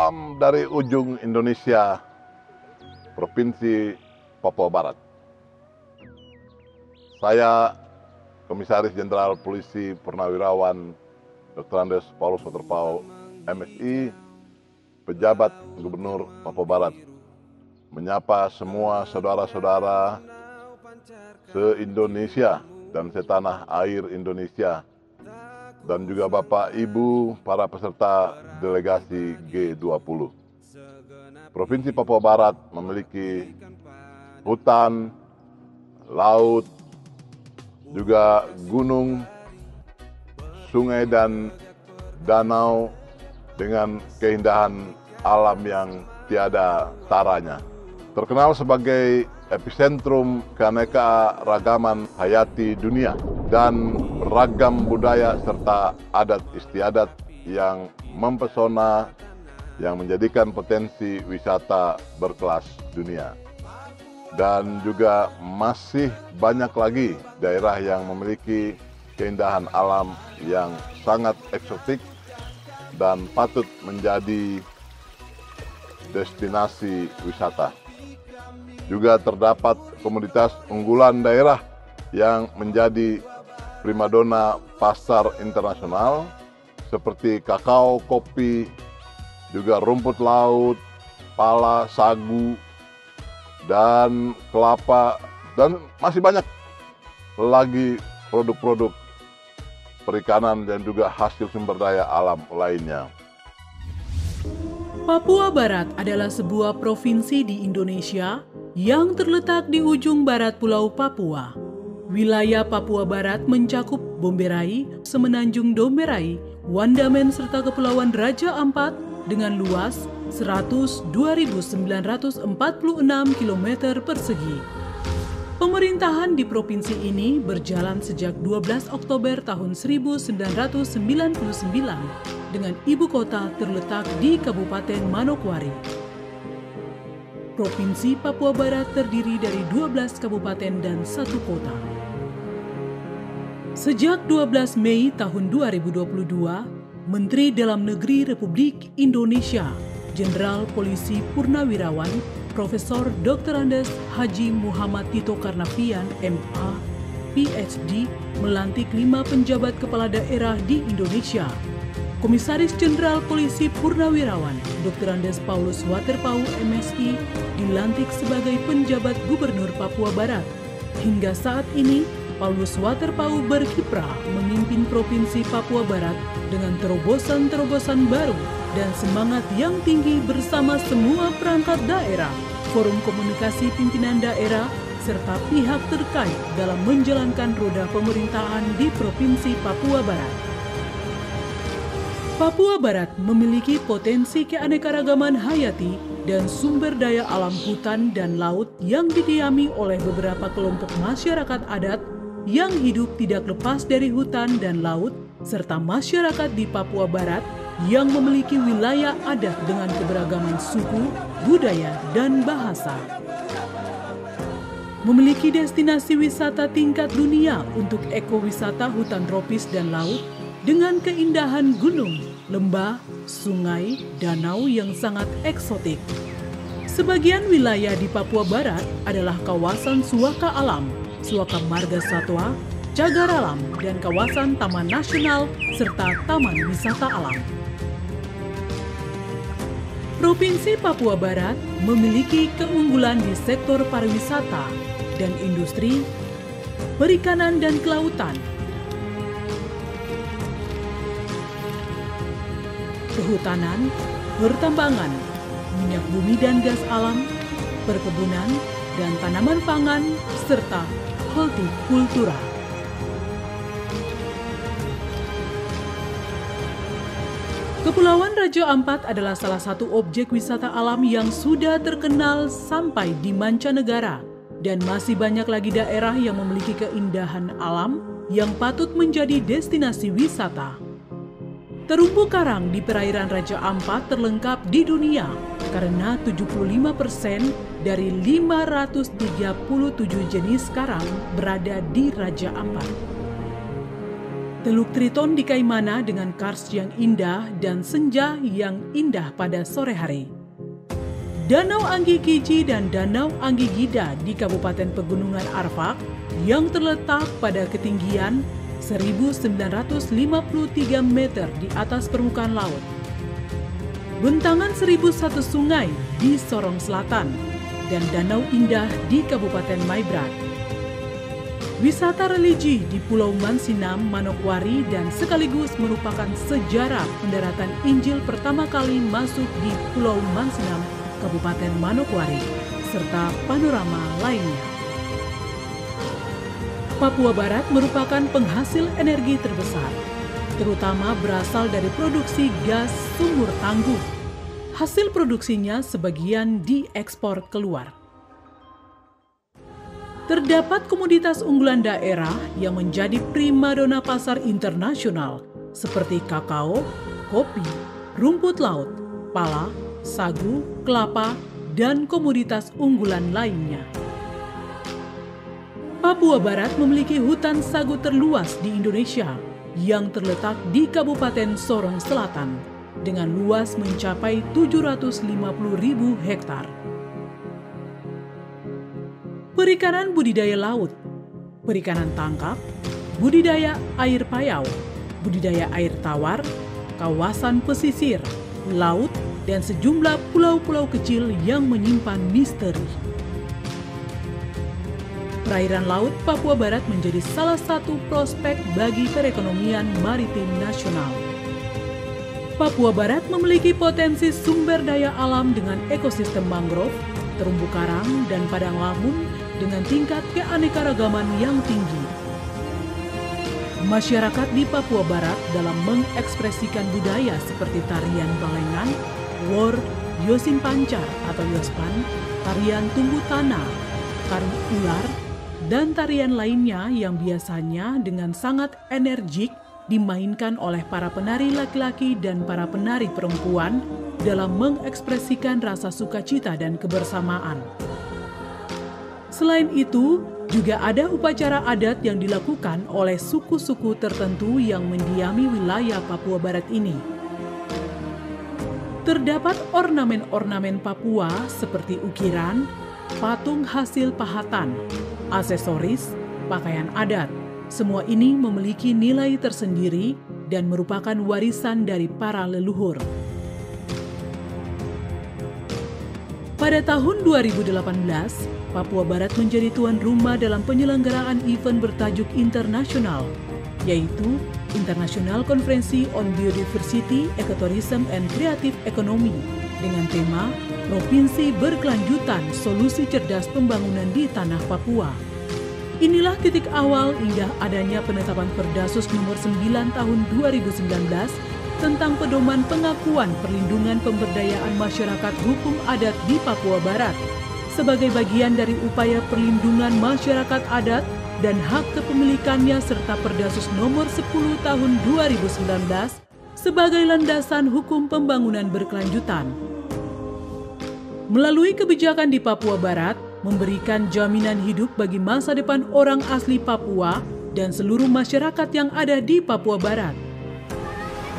Salam dari ujung Indonesia, Provinsi Papua Barat. Saya Komisaris Jenderal Polisi Purnawirawan Dr. Andes Paulus Waterpauw, MSI, pejabat Gubernur Papua Barat, menyapa semua saudara-saudara se-Indonesia dan setanah air Indonesia, dan juga Bapak Ibu para peserta delegasi G20. Provinsi Papua Barat memiliki hutan, laut, juga gunung, sungai dan danau dengan keindahan alam yang tiada taranya. Terkenal sebagai epicentrum keanekaragaman hayati dunia dan beragam budaya serta adat istiadat yang mempesona, yang menjadikan potensi wisata berkelas dunia. Dan juga masih banyak lagi daerah yang memiliki keindahan alam yang sangat eksotik dan patut menjadi destinasi wisata. Juga terdapat komoditas unggulan daerah yang menjadi primadona pasar internasional seperti kakao, kopi, juga rumput laut, pala, sagu, dan kelapa, dan masih banyak lagi produk-produk perikanan dan juga hasil sumber daya alam lainnya. Papua Barat adalah sebuah provinsi di Indonesia yang terletak di ujung barat Pulau Papua. Wilayah Papua Barat mencakup Bomberai, Semenanjung Domberai, Wandamen serta Kepulauan Raja Ampat dengan luas 102.946 km persegi. Pemerintahan di provinsi ini berjalan sejak 12 Oktober tahun 1999 dengan ibu kota terletak di Kabupaten Manokwari. Provinsi Papua Barat terdiri dari 12 kabupaten dan 1 kota. Sejak 12 Mei tahun 2022, Menteri Dalam Negeri Republik Indonesia, Jenderal Polisi Purnawirawan, Profesor Dr. Andes Haji Muhammad Tito Karnavian, MA, PhD, melantik 5 penjabat kepala daerah di Indonesia. Komisaris Jenderal Polisi Purnawirawan, Dr. Andes Paulus Waterpauw, MSI, dilantik sebagai penjabat Gubernur Papua Barat. Hingga saat ini, Paulus Waterpauw berkiprah memimpin Provinsi Papua Barat dengan terobosan-terobosan baru dan semangat yang tinggi bersama semua perangkat daerah, forum komunikasi pimpinan daerah, serta pihak terkait dalam menjalankan roda pemerintahan di Provinsi Papua Barat. Papua Barat memiliki potensi keanekaragaman hayati dan sumber daya alam hutan dan laut yang didiami oleh beberapa kelompok masyarakat adat yang hidup tidak lepas dari hutan dan laut, serta masyarakat di Papua Barat yang memiliki wilayah adat dengan keberagaman suku, budaya, dan bahasa. Memiliki destinasi wisata tingkat dunia untuk ekowisata hutan tropis dan laut, dengan keindahan gunung, lembah, sungai, danau yang sangat eksotik. Sebagian wilayah di Papua Barat adalah kawasan Suaka Alam, Suaka Marga Satwa, Cagar Alam, dan kawasan Taman Nasional serta Taman Wisata Alam. Provinsi Papua Barat memiliki keunggulan di sektor pariwisata dan industri, perikanan dan kelautan, kehutanan, pertambangan, minyak bumi dan gas alam, perkebunan, dan tanaman pangan, serta hortikultura. Kepulauan Raja Ampat adalah salah satu objek wisata alam yang sudah terkenal sampai di mancanegara, dan masih banyak lagi daerah yang memiliki keindahan alam yang patut menjadi destinasi wisata. Terumbu karang di perairan Raja Ampat terlengkap di dunia karena 75% dari 537 jenis karang berada di Raja Ampat. Teluk Triton di Kaimana dengan kars yang indah dan senja yang indah pada sore hari. Danau Anggi Kiji dan Danau Anggi Gida di Kabupaten Pegunungan Arfak yang terletak pada ketinggian 1953 meter di atas permukaan laut. Bentangan 1001 sungai di Sorong Selatan dan Danau Indah di Kabupaten Maibrat. Wisata religi di Pulau Mansinam, Manokwari dan sekaligus merupakan sejarah pendaratan Injil pertama kali masuk di Pulau Mansinam, Kabupaten Manokwari, serta panorama lainnya. Papua Barat merupakan penghasil energi terbesar, terutama berasal dari produksi gas sumur tangguh. Hasil produksinya sebagian diekspor keluar. Terdapat komoditas unggulan daerah yang menjadi primadona pasar internasional seperti kakao, kopi, rumput laut, pala, sagu, kelapa, dan komoditas unggulan lainnya. Papua Barat memiliki hutan sagu terluas di Indonesia yang terletak di Kabupaten Sorong Selatan dengan luas mencapai 750.000 hektar. Perikanan budidaya laut, perikanan tangkap, budidaya air payau, budidaya air tawar, kawasan pesisir, laut, dan sejumlah pulau-pulau kecil yang menyimpan misteri. Perairan laut Papua Barat menjadi salah satu prospek bagi perekonomian maritim nasional. Papua Barat memiliki potensi sumber daya alam dengan ekosistem mangrove, terumbu karang, dan padang lamun dengan tingkat keanekaragaman yang tinggi. Masyarakat di Papua Barat dalam mengekspresikan budaya seperti tarian balengan, wor, yosin pancar atau yospan, tarian tumbuh tanah, tari ular, dan tarian lainnya yang biasanya dengan sangat energik dimainkan oleh para penari laki-laki dan para penari perempuan dalam mengekspresikan rasa sukacita dan kebersamaan. Selain itu, juga ada upacara adat yang dilakukan oleh suku-suku tertentu yang mendiami wilayah Papua Barat ini. Terdapat ornamen-ornamen Papua seperti ukiran, patung hasil pahatan, aksesoris, pakaian adat. Semua ini memiliki nilai tersendiri dan merupakan warisan dari para leluhur. Pada tahun 2018, Papua Barat menjadi tuan rumah dalam penyelenggaraan event bertajuk internasional, yaitu International Conference on Biodiversity, Ecotourism and Creative Economy dengan tema Provinsi Berkelanjutan Solusi Cerdas Pembangunan di Tanah Papua. Inilah titik awal hingga adanya penetapan Perdasus nomor 9 tahun 2019 tentang pedoman pengakuan perlindungan pemberdayaan masyarakat hukum adat di Papua Barat sebagai bagian dari upaya perlindungan masyarakat adat dan hak kepemilikannya serta Perdasus nomor 10 tahun 2019 sebagai landasan hukum pembangunan berkelanjutan. Melalui kebijakan di Papua Barat, memberikan jaminan hidup bagi masa depan orang asli Papua dan seluruh masyarakat yang ada di Papua Barat.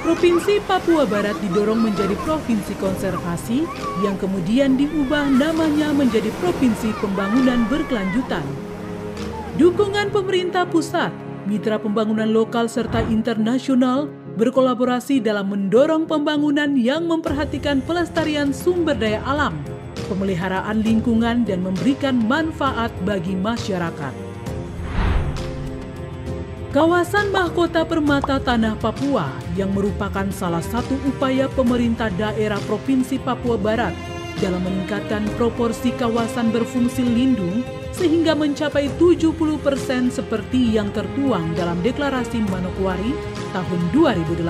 Provinsi Papua Barat didorong menjadi provinsi konservasi yang kemudian diubah namanya menjadi Provinsi Pembangunan Berkelanjutan. Dukungan pemerintah pusat, mitra pembangunan lokal serta internasional berkolaborasi dalam mendorong pembangunan yang memperhatikan pelestarian sumber daya alam, pemeliharaan lingkungan dan memberikan manfaat bagi masyarakat. Kawasan Mahkota Permata Tanah Papua yang merupakan salah satu upaya pemerintah daerah Provinsi Papua Barat dalam meningkatkan proporsi kawasan berfungsi lindung sehingga mencapai 70% seperti yang tertuang dalam Deklarasi Manokwari tahun 2018.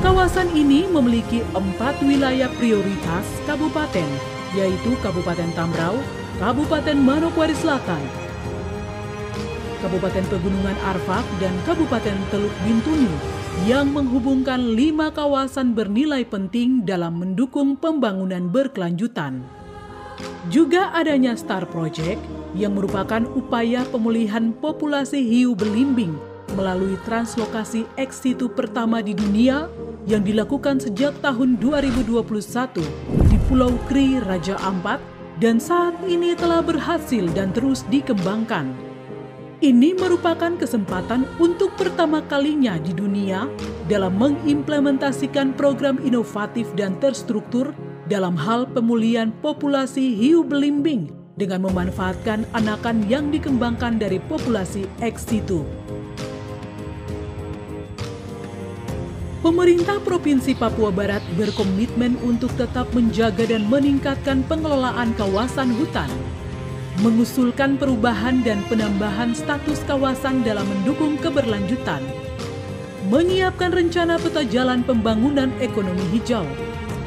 Kawasan ini memiliki 4 wilayah prioritas kabupaten, yaitu Kabupaten Tambrau, Kabupaten Manokwari Selatan, Kabupaten Pegunungan Arfak, dan Kabupaten Teluk Bintuni yang menghubungkan 5 kawasan bernilai penting dalam mendukung pembangunan berkelanjutan. Juga adanya Star Project yang merupakan upaya pemulihan populasi hiu belimbing melalui translokasi ex situ pertama di dunia yang dilakukan sejak tahun 2021 di Pulau Kri Raja Ampat dan saat ini telah berhasil dan terus dikembangkan. Ini merupakan kesempatan untuk pertama kalinya di dunia dalam mengimplementasikan program inovatif dan terstruktur dalam hal pemulihan populasi hiu belimbing dengan memanfaatkan anakan yang dikembangkan dari populasi ex situ. Pemerintah Provinsi Papua Barat berkomitmen untuk tetap menjaga dan meningkatkan pengelolaan kawasan hutan, mengusulkan perubahan dan penambahan status kawasan dalam mendukung keberlanjutan, menyiapkan rencana peta jalan pembangunan ekonomi hijau,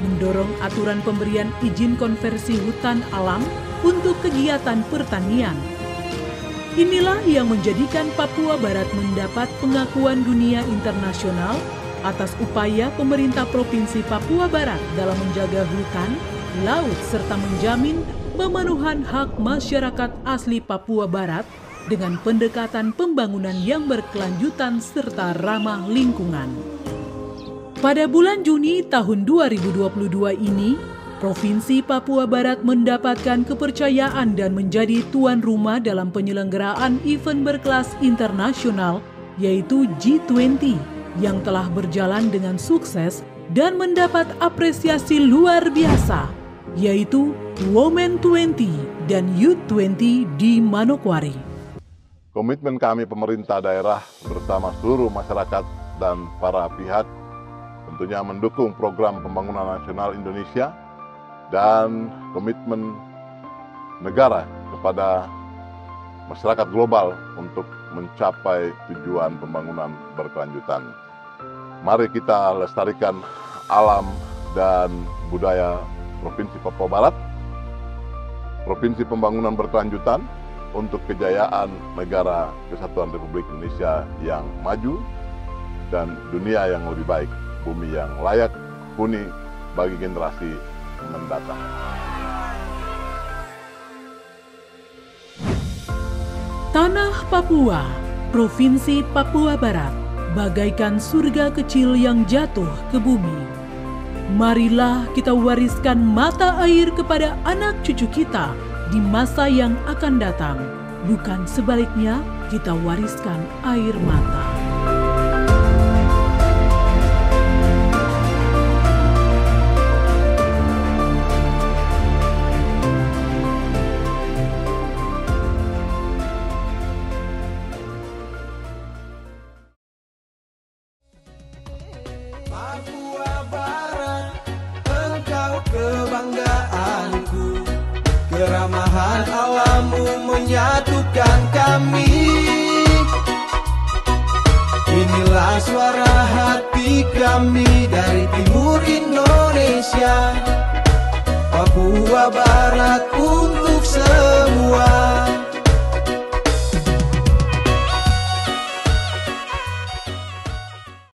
mendorong aturan pemberian izin konversi hutan alam untuk kegiatan pertanian. Inilah yang menjadikan Papua Barat mendapat pengakuan dunia internasional atas upaya pemerintah Provinsi Papua Barat dalam menjaga hutan, laut, serta menjamin pemenuhan hak masyarakat asli Papua Barat dengan pendekatan pembangunan yang berkelanjutan serta ramah lingkungan. Pada bulan Juni tahun 2022 ini, Provinsi Papua Barat mendapatkan kepercayaan dan menjadi tuan rumah dalam penyelenggaraan event berkelas internasional yaitu G20 yang telah berjalan dengan sukses dan mendapat apresiasi luar biasa, yaitu Women 20 dan Youth 20 di Manokwari. Komitmen kami pemerintah daerah bersama seluruh masyarakat dan para pihak tentunya mendukung program pembangunan nasional Indonesia dan komitmen negara kepada masyarakat global untuk mencapai tujuan pembangunan berkelanjutan. Mari kita lestarikan alam dan budaya Provinsi Papua Barat, Provinsi Pembangunan Berkelanjutan untuk kejayaan Negara Kesatuan Republik Indonesia yang maju dan dunia yang lebih baik, bumi yang layak huni bagi generasi mendatang. Tanah Papua, Provinsi Papua Barat, bagaikan surga kecil yang jatuh ke bumi. Marilah kita wariskan mata air kepada anak cucu kita di masa yang akan datang. Bukan sebaliknya, kita wariskan air mata. Papua Barat, engkau kebanggaanku. Keramahan alammu menyatukan kami. Inilah suara hati kami dari timur Indonesia. Papua Barat untuk semua.